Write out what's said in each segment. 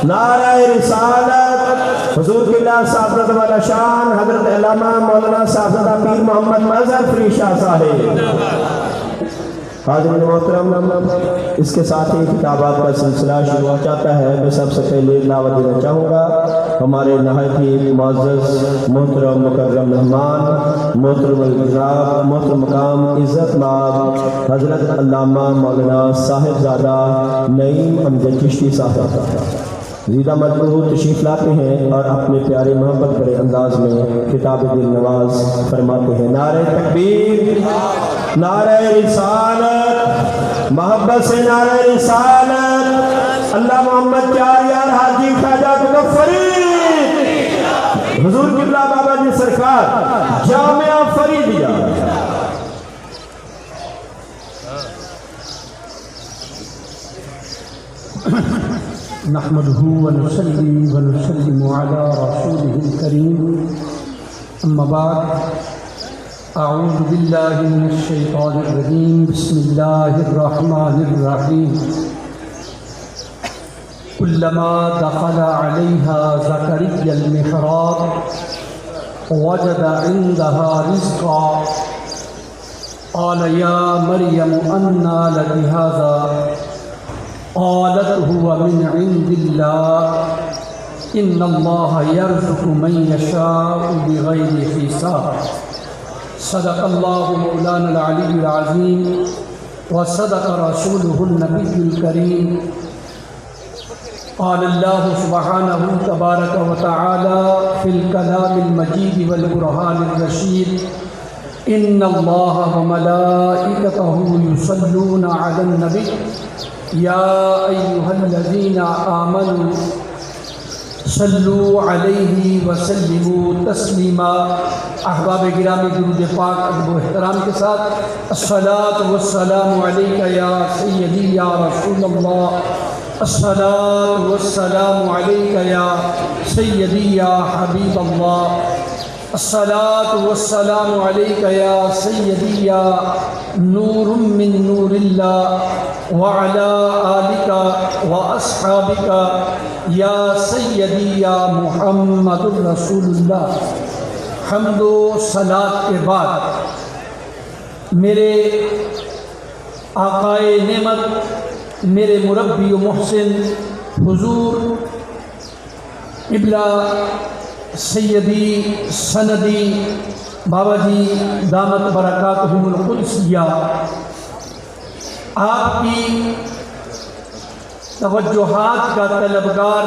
نعرہ رسالت حضور قبلہ صاحب والا شان حضرت علامہ مولانا صاحبزادہ پیر محمد مظہر فری شاہ صاحب۔ حاضرین محترم، اس کے ساتھ ہی کتابات کا سلسلہ شروع ہو جاتا ہے۔ میں سب سے پہلے دعوت دینا چاہوں گا ہمارے نہایت ہی معزز محترم مکرم مہمان، محترم الجناب، محترم مقام عزت مآب حضرت علامہ مولانا صاحبزادہ نعیم امجد چشتی صاحب زیدہ مجموع تشریف لاتے ہیں اور اپنے پیارے محبت بڑے انداز میں خطاب دل نواز فرماتے ہیں۔ نعرہ تکبیر، نعرہ رسالت، محبت سے نعرہ رسالت، اللہ محمد چار یار حاجی خواجہ قطب فرید حضور قبلہ بابا جی سرکار جامعہ فریدیہ۔ نحمده ونصلي ونسلم على رسوله الكريم أما بعد أعوذ بالله من الشيطان الرجيم بسم الله الرحمن الرحيم كلما دخل عليها زكريا المحراب وجد عندها رزقا قال يا مريم أنى لك هذا قالت هو من عند الله إن الله يرزق من يشاء بغير حساب صدق الله مولانا العلي العظيم وصدق رسوله النبي الكريم قال الله سبحانه تبارك وتعالى في الكلام المجيد والبرهان الرشيد إن الله وملائكته يصلون على النبي يا أيها الذين آمنوا صلوا عليه وسلموا تسلیما۔ احباب گرامی، درود پاک ادب و احترام کے ساتھ الصلاة والسلام علیک یا سیدی یا رسول اللہ، الصلاة والسلام علیک یا سیدی یا حبیب اللہ، الصلاة والسلام علیک یا سیدی یا نور من نور اللہ وعلى آلك وأصحابك یا سیدی یا محمد رسول اللہ۔ حمد و صلاة کے بعد میرے آقائے نعمت، میرے مربی و محسن حضور قبلہ سیدی سندی بابا جی دامت برکاتہم القدسیہ، آپ کی توجہات کا طلبگار،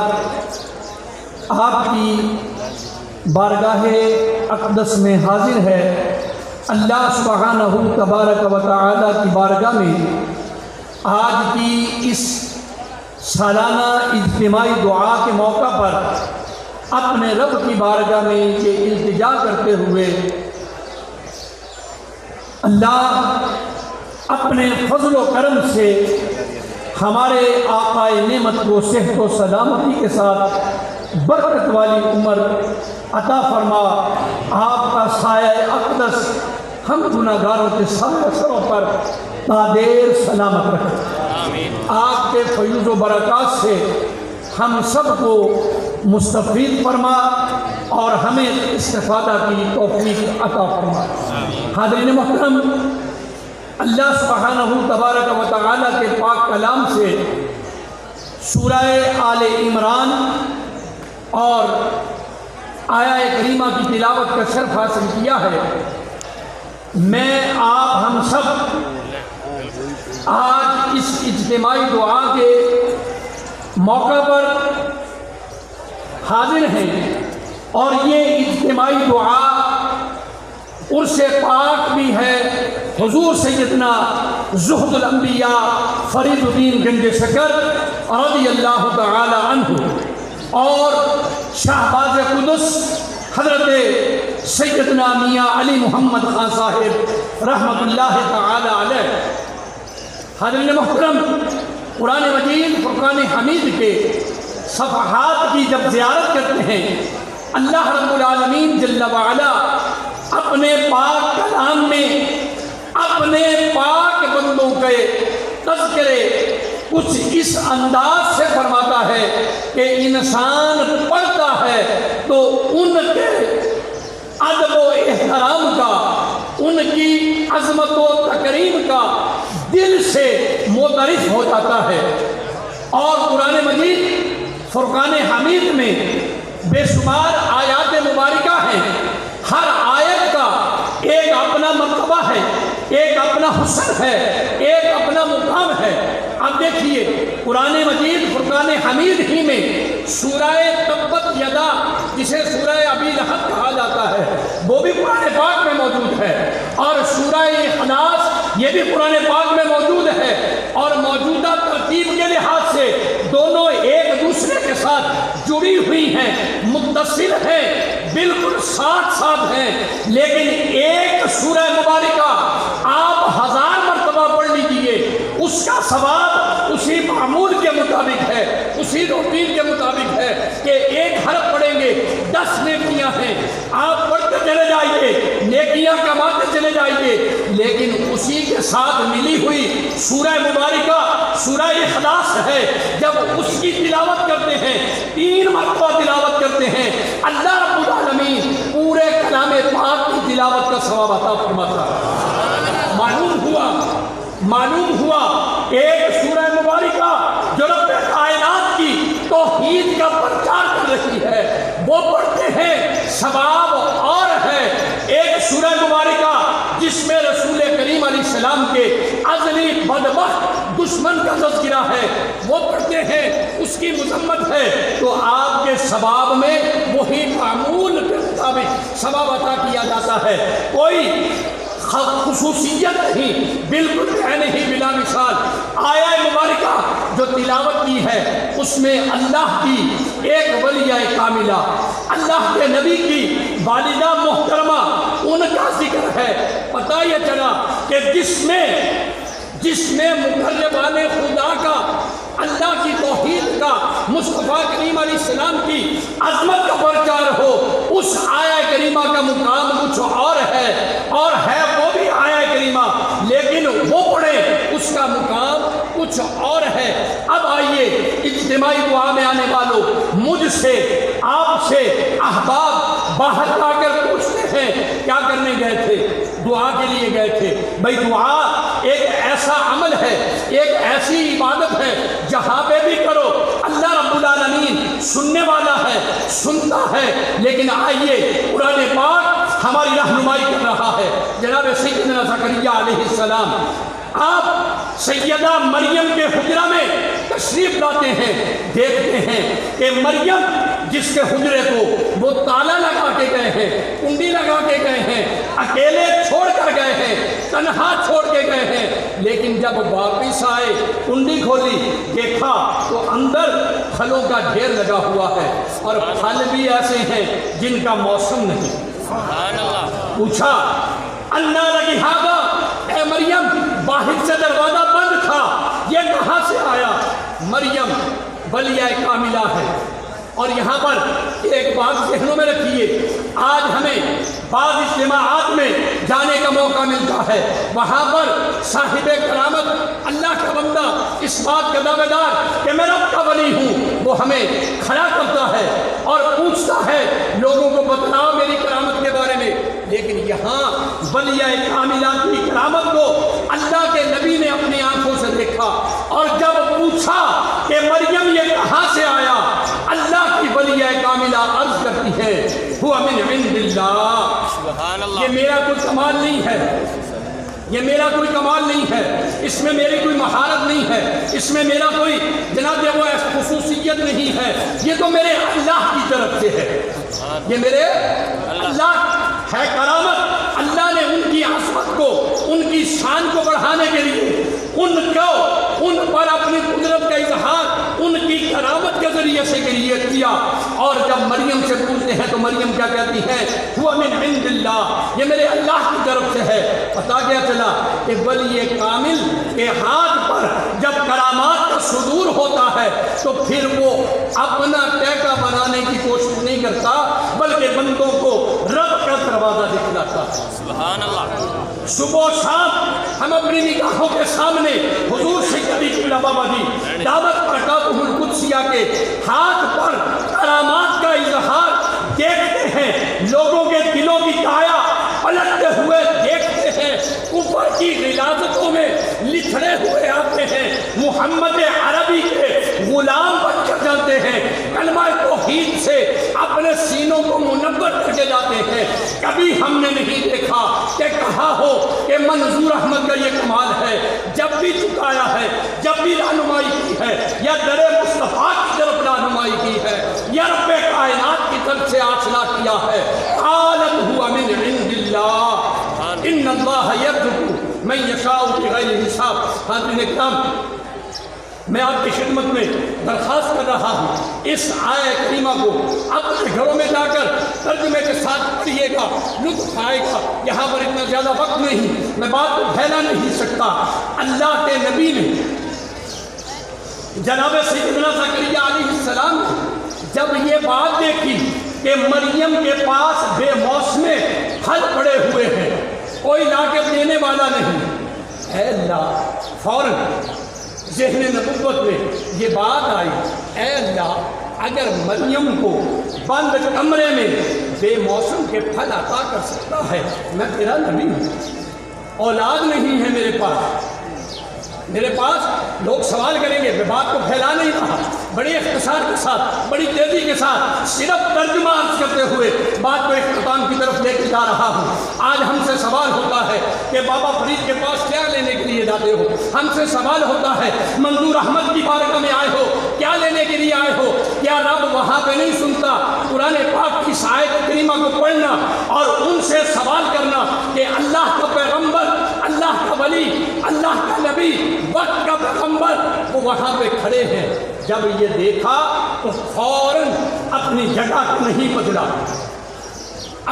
آپ کی بارگاہ اقدس میں حاضر ہے۔ اللہ سبحانہ تبارک و تعالی کی بارگاہ میں آج کی اس سالانہ اجتماعی دعا کے موقع پر اپنے رب کی بارگاہ میں یہ التجا کرتے ہوئے اللہ اپنے فضل و کرم سے ہمارے آقائے نعمت کو صحت و سلامتی کے ساتھ برکت والی عمر عطا فرما، آپ کا سایہ اقدس ہم گناہگاروں کے سارے سروں پر تادیر سلامت رکھے، آپ کے فیوز و برکات سے ہم سب کو مستفید فرما اور ہمیں استفادہ کی توفیق عطا فرما۔ حاضرین محترم، اللہ سبحانہ تبارک و تعالی کے پاک کلام سے سورہ آل عمران اور آیہ کریمہ کی تلاوت کا شرف حاصل کیا ہے۔ میں آپ ہم سب آج اس اجتماعی دعا کے موقع پر حاضر ہیں، اور یہ اجتماعی دعا عرس پاک بھی ہے حضور سیدنا زہد الانبیاء فرید الدین گنج شکر رضی اللہ تعالی عنہ اور شہباز قدس حضرت سیدنا میاں علی محمد خان صاحب رحمۃ اللہ تعالی علیہ۔ حضرت محترم، قرآن مجید فرقان حمید کے صفحات کی جب زیارت کرتے ہیں، اللہ رب العالمین جل وعلا اپنے پاک کلام میں اپنے پاک بندوں کے تذکرے کچھ اس انداز سے فرماتا ہے کہ ان انسان پڑھتا ہے تو ان کے ادب و احترام کا، ان کی عظمت و تکریم کا دل سے معترف ہو جاتا ہے۔ اور قرآن مجید فرقان حمید میں بے شمار آیات مبارکہ ہیں، ہر آیت کا ایک اپنا مرتبہ ہے، ایک اپنا حسن ہے، ایک اپنا مقام ہے۔ اب دیکھیے قرآن مجید فرقان حمید ہی میں سورہ تبت یدا، جسے سورہ ابی لہب کہا جاتا ہے، وہ بھی قرآن پاک میں موجود ہے، اور سورہ اخلاص یہ بھی قرآن پاک میں موجود ہے، اور موجودہ ترتیب کے لحاظ سے دونوں ایک دوسرے کے ساتھ جڑی ہوئی ہیں، متصل ہیں، بالکل ساتھ ساتھ ہیں۔ لیکن ایک سورہ مبارکہ آپ 1000 مرتبہ پڑھ لیجئے، اس کا ثواب اسی معمول کے مطابق ہے، اسی روٹین کے مطابق ہے کہ ایک حرف پڑھیں گے 10 نیکیاں ہیں، آپ پڑھتے چلے جائیے، نیکیاں کماتے چلے جائیے۔ لیکن اسی کے ساتھ ملی ہوئی سورہ مبارکہ سورہ اخلاص ہے، جب اس کی تلاوت کرتے ہیں 3 مرتبہ تلاوت کرتے ہیں، اللہ رب العالمین پورے کلام پاک کی تلاوت کا ثواب عطا فرماتا ہے۔ معلوم ہوا ایک سورہ مبارکہ جو رب کائنات کی توحید کا پرچار کر رہی ہے، وہ پڑھتے ہیں ثواب اور ہے۔ ایک سورہ مبارکہ جس میں رسول کریم علیہ السلام کے ازلی بدبخت دشمن کا تذکرہ ہے، وہ پڑھتے ہیں، اس کی مذمت ہے، تو آپ کے ثواب میں وہی معمول کے مطابق ثواب عطا کیا جاتا ہے۔ کوئی خصوصیت نہیں، بالکل ہے نہیں، بلا مثال آیہ مبارکہ جو تلاوت کی ہے اس میں اللہ کی ایک ولیہ کاملہ، اللہ کے نبی کی والدہ محترمہ، ان کا ذکر ہے۔ پتہ یہ چلا کہ جس میں مقربان خدا کا، اللہ کی توحید کا، مصطفیٰ کریم علیہ السلام کی عظمت کا پرچار ہو، اس آیہ کریمہ کا مقام کچھ اور ہے وہ بھی آیہ کریمہ، لیکن وہ پڑھے اس کا مقام کچھ اور ہے۔ اب آئیے اجتماعی دعا میں آنے والوں، مجھ سے، آپ سے احباب باہر آ کر پوچھتے ہیں کیا کرنے گئے تھے؟ دعا کے لیے گئے تھے۔ بھائی دعا ایک ایسا عمل ہے، ایک ایسی عبادت ہے جہاں پہ بھی کرو اللہ رب العالمین سننے والا ہے، سنتا ہے۔ لیکن آئیے قرآن پاک ہماری رہنمائی کر رہا ہے۔ جناب سیدنا زکریا علیہ السلام آپ سیدہ مریم کے حجرہ میں تشریف لاتے ہیں، دیکھتے ہیں کہ مریم جس کے حجرے کو وہ تالا لگا کے گئے ہیں، کنڈی لگا کے گئے ہیں، اکیلے چھوڑ کر گئے ہیں، تنہا چھوڑ کے گئے ہیں، لیکن جب واپس آئے کنڈی کھولی، دیکھا تو اندر پھلوں کا ڈھیر لگا ہوا ہے، اور پھل بھی ایسے ہیں جن کا موسم نہیں۔ پوچھا انا لگی ہاگا، اے مریم باہر سے دروازہ بند تھا، یہ کہاں سے آیا؟ مریم ولیہ کاملہ ہے۔ اور یہاں پر ایک بات ذہنوں میں رکھیے، آج ہمیں بعض اجتماعات میں جانے کا موقع ملتا ہے، وہاں پر صاحب کرامت اللہ کا بندہ اس بات کا دعوے دار کہ میں رب کا ولی ہوں، وہ ہمیں کھڑا کرتا ہے اور پوچھتا ہے لوگوں کو بتلاؤ میری کرامت کے بارے میں۔ لیکن یہاں ولیہ کاملہ کی کرامت کو اللہ کے نبی نے اپنی آنکھوں سے دیکھا، اور جب پوچھا کہ مریم یہ کہاں سے آیا، اللہ کی ولیہ کاملہ عرض کرتی ہے ہوا من عند اللہ، یہ میرا کوئی کمال نہیں ہے، یہ میرا کوئی کمال نہیں ہے، اس میں میری کوئی مہارت نہیں ہے، اس میں میرا کوئی جناب وہ خصوصیت نہیں ہے، یہ تو میرے اللہ کی طرف سے ہے، یہ میرے اللہ ہے کرامت۔ اللہ نے ان کی عظمت کو، ان کی شان کو بڑھانے کے لیے ان پر اپنی قدرت کا اظہار ان کی کرامت کے ذریعے سے کیا۔ اور جب مریم سے پوچھتے ہیں تو مریم کیا کہتی ہے؟ ہوا من عند اللہ، یہ میرے اللہ کی طرف سے ہے۔ پتا کیا چلا کہ ولی کامل کے ہاتھ پر جب کرامات کا صدور ہوتا ہے تو پھر وہ اپنا ٹیکا بنانے کی کوشش نہیں کرتا، بلکہ بندوں کو رب کا دروازہ دکھلاتا ہے۔ سبحان اللہ۔ صبح و شام ہم اپنی نگاہوں کے سامنے حضور سید قبلہ بابا جی دعوت برکاتہ القدسیہ کے ہاتھ پر بچھڑے ہوئے آتے ہیں، محمد عربی کے غلام بن کر جاتے ہیں، کلمہ توحید سے اپنے سینوں کو منور کر کے جاتے ہیں۔ کبھی ہم نے نہیں دیکھا کہ کہا ہو کہ منظور احمد کا یہ کمال ہے، جب بھی چکایا ہے، جب بھی رہنمائی کی ہے، یا در مصطفیٰ کی طرف رہنمائی کی ہے، یا رب کائنات کی طرف سے آشنا کیا ہے۔ قالت ہوا من عند اللہ ان اللہ یرزق من یشاء بغیر حساب۔ حاضرین اکرام، میں آپ کی خدمت میں درخواست کر رہا ہوں، اس آیہ کریمہ کو اپنے گھروں میں جا کر ترجمے کے ساتھ پڑھیے گا، لطف آئے گا۔ یہاں پر اتنا زیادہ وقت نہیں، میں بات کو پھیلا نہیں سکتا۔ اللہ کے نبی نے جناب سیدنا زکریا علیہ السلام نے جب یہ بات دیکھی کہ مریم کے پاس بے موسمے پھل پڑے ہوئے ہیں، کوئی لا کے دینے والا نہیں، اے اللہ، فوراً ذہن نبوت میں یہ بات آئی، اے اللہ، اگر مریم کو بند کمرے میں بے موسم کے پھل عطا کر سکتا ہے، میں تیرا نبی ہوں، اولاد نہیں ہے میرے پاس لوگ سوال کریں گے، میں بات کو پھیلا نہیں رہا، بڑی اختصار کے ساتھ، بڑی تیزی کے ساتھ، صرف ترجمہ عرض کرتے ہوئے بات کو اختتام کی طرف لے کے جا رہا ہوں۔ آج ہم سے سوال ہوتا ہے کہ بابا فرید کے پاس کیا لینے کے لیے جاتے ہو؟ ہم سے سوال ہوتا ہے منظور احمد کی بارگاہ میں آئے ہو، کیا لینے کے لیے آئے ہو؟ کیا رب وہاں پہ نہیں سنتا؟ قرآن پاک کی آیت کریمہ کو پڑھنا اور ان سے سوال کرنا کہ اللہ کا پیغمبر، اللہ کا ولی، اللہ کا نبی، وقت کا پیغمبر وہ وہاں پہ کھڑے ہیں۔ جب یہ دیکھا تو فوراً اپنی جگہ کو نہیں بدلا،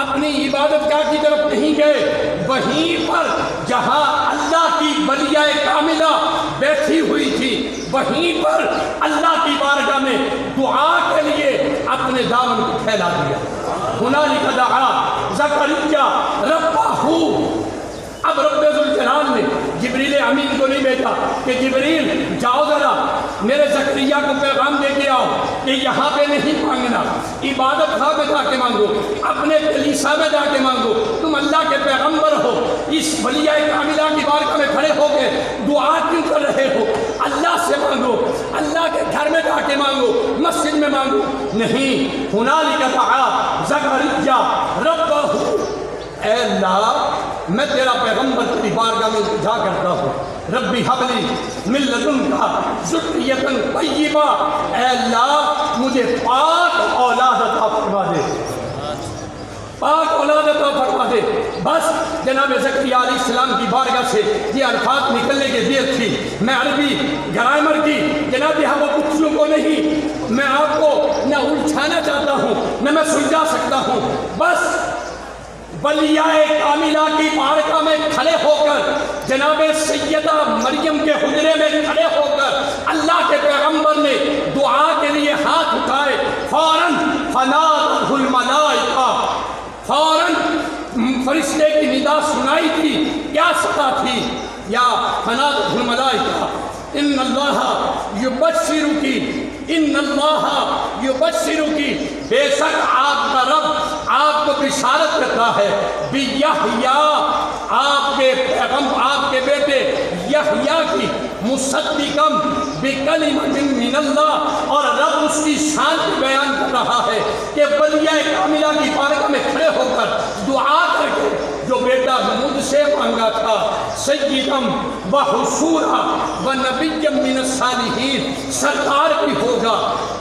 اپنی عبادت گاہ کی طرف نہیں گئے، وہیں پر جہاں اللہ کی بلیہ کاملہ بیٹھی ہوئی تھی، وہیں پر اللہ کی بارگاہ میں دعا کے لیے اپنے دامن کو پھیلا دیا۔ ہنالک دعا زکریا ربہ۔ اب رب ذوالجلال نے جبریل امین کو نہیں بھیجا کہ جبریل جاؤ ذرا میرے زکریا کو پیغام دے کے آؤ کہ یہاں پہ نہیں مانگنا، عبادت خواہ میں جا کے مانگو، اپنے کلیسا میں جا کے مانگو، تم اللہ کے پیغمبر ہو، اس ولیہ کاملہ کی بارگاہ میں کھڑے ہو کے دعا کیوں کر رہے ہو؟ اللہ سے مانگو، اللہ کے گھر میں جا کے مانگو، مسجد میں مانگو نہیں۔ ہنالک دعا زکریا ربہ۔ اے اللہ، میں تیرا پیغمبر تیری بارگاہ میں التجا کرتا ہوں، ربی حبلی من لدنک ذریۃ طیبہ، اے اللہ مجھے پاک اولاد عطا فرما دے، پاک اولاد عطا فرما دے۔ بس جناب زکریا علیہ السلام کی بارگاہ سے یہ الفاظ نکلنے کی دیر تھی۔ میں عربی گرامر کی جناب یہاں وہ کچھوں کو نہیں، میں آپ کو نہ الجھانا چاہتا ہوں نہ میں سلجھا سکتا ہوں۔ بس ولیہ کاملہ کی بارگاہ میں کھڑے ہو کر، جناب سیدہ مریم کے حجرے میں کھڑے ہو کر اللہ کے پیغمبر نے دعا کے لیے ہاتھ اٹھائے، فوراً فنادتہ الملائکہ، فوراً فرشتے کی ندا سنائی تھی۔ کیا صدا تھی؟ یا فنادتہ الملائکہ ان اللہ یبشرکی، ان اللہ یبشرکی، بے شک آپ کا رب آپ کو بشارت کرتا ہے، بیحییٰ، آپ کے پیغمبر، آپ کے بیٹے یحییٰ کی، مصدقاً بکلمۃ من اللہ، اور رب اس کی شان کو بیان کر رہا ہے کہ ولیہ کاملہ کی بارگاہ میں کھڑے ہو کر دعا کر کے جو بیٹا مجھ سے مانگا تھا، سیدم و حصورا و نبی من الصالحین، سرکار بھی ہوگا،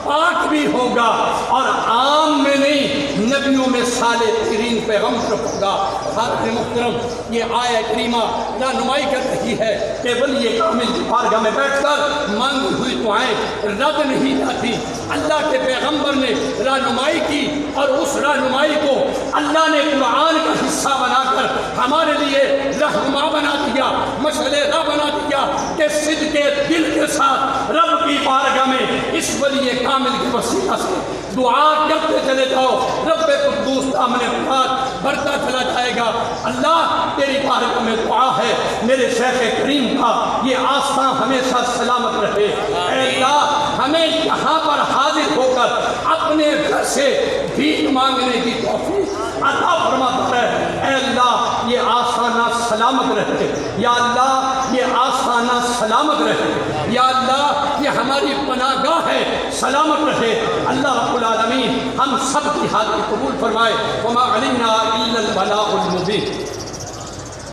پاک بھی ہوگا، اور عام میں نہیں، نبیوں میں صالح ترین پیغمبر ہوگا۔ حضرت محترم، یہ آیہ کریمہ رہنمائی کر رہی ہے کہ ولی کامل کی بارگاہ میں بیٹھ کر مانگی ہوئی دعائیں رد نہیں جاتی۔ اللہ کے پیغمبر نے رہنمائی کی اور اس رہنمائی کو اللہ نے قرآن کا حصہ بنا کر ہمارے لیے رہنما بنا دیا، مشعل راہ بنا دیا کہ صدق دل کے ساتھ رب کی بارگاہ میں اس ولی کامل کی وسیلہ سے دعا کرتے چلے جاؤ، رب قدوس دامن بات بڑھتا چلا جائے گا۔ اللہ تیری بارگاہ میں دعا ہے میرے شیخ کریم کا یہ آستان ہمیشہ سلامت رہے۔ اے اللہ، ہمیں یہاں پر حاضر ہو کر اپنے گھر سے بھیک مانگنے کی توفیق عطا فرماتا ہے۔ اے اللہ، یہ آستانہ سلامت رہے، یا اللہ یہ آستانہ سلامت رہے۔ یا اللہ یہ ہماری پناہ گاہ ہے، سلامت رہے۔ اللہ رب العالمین ہم سب کی حاضری قبول فرمائے۔ وما علینا الا البلاغ المبین۔